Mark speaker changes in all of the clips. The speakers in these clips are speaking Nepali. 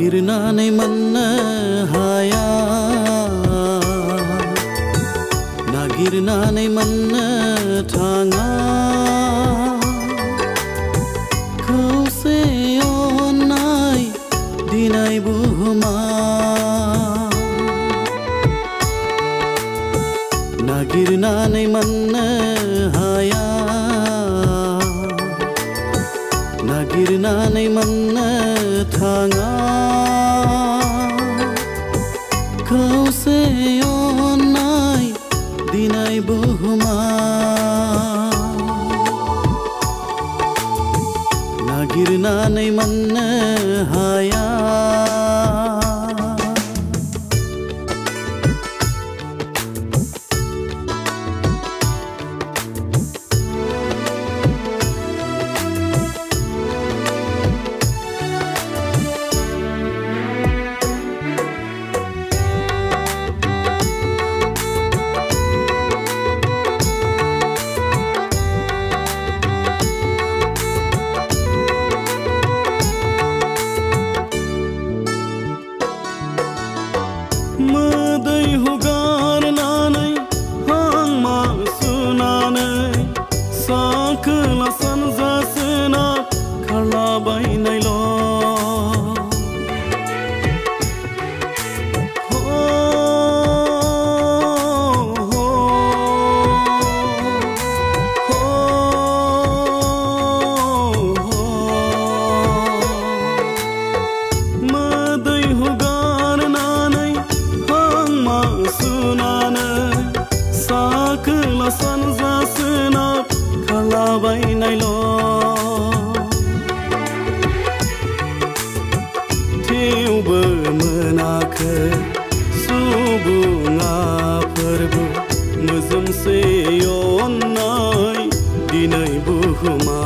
Speaker 1: नागिरनानै मोननो हाया नागिरनानै मोननो थाङा खौसे अननाय दिनै बुहुमा नागिरनानै मोननो हाया नागिरनानै मोननो थाङा खौसे अननाय दिनै बुहुमा नागिरनानै मोननो हाया मोदै हुगारनानै हां मासुनानै साखोला सानजा सोनाब खारलाबायनायल' मोदै हुगारनानै साखोला सानजा सोनाब खारलाबायनायल' थेवबो मोनाखै सुबुङाफोरबो मोजोमसे अननाय दिनै बुहुमा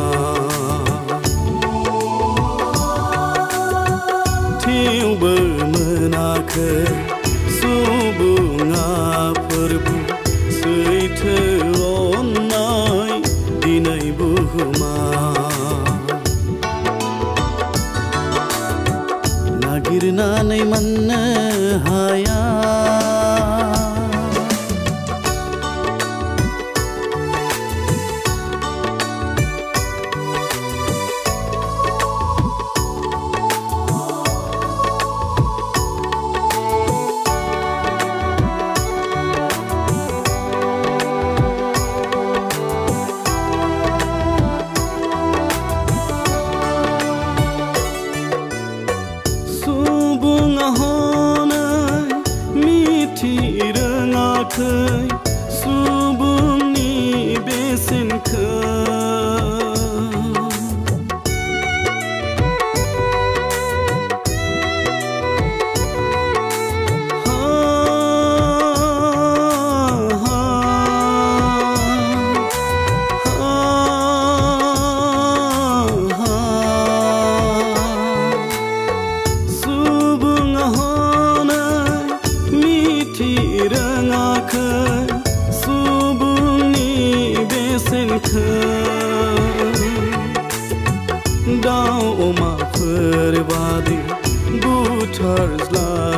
Speaker 1: थेवबो मोनाखै सुबुङाफोरबो सैथो अननाय दिनै बुहुमा नागिरनानै मोननो हाया रोङाखै सुबुंनि बेसेनखौ रोङाखै सुबुंनि बेसेनखौ दाउ अमाफोर बादि बुथारज्लायनाय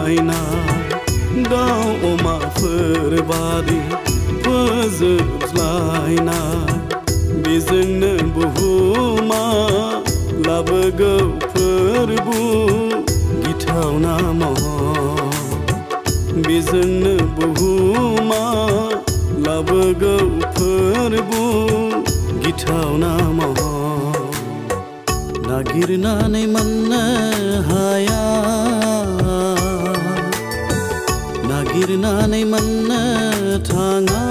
Speaker 1: दाउ अमाफोर बादि फोजोबज्लायनाय बेजोंनो बुहुमा लाबोगौ फोरबु गिथावना महर बेजोंनो बुहुमा लाबोगौ फोरबु गिथावना महर नागिरनानै मोननो हाया नागिरनानै मोननो थाङा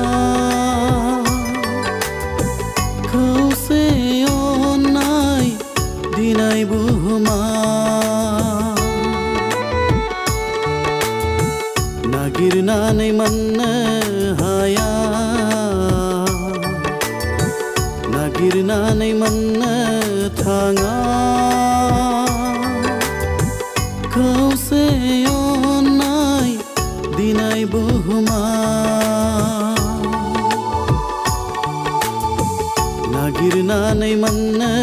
Speaker 1: खौसे अननाय दिनै बुहुमा नागिरनानै मोननो हाया नागिरनानै मोननो थाङा खौसे अननाय दिनै बुहुमा नागिरनानै मोननो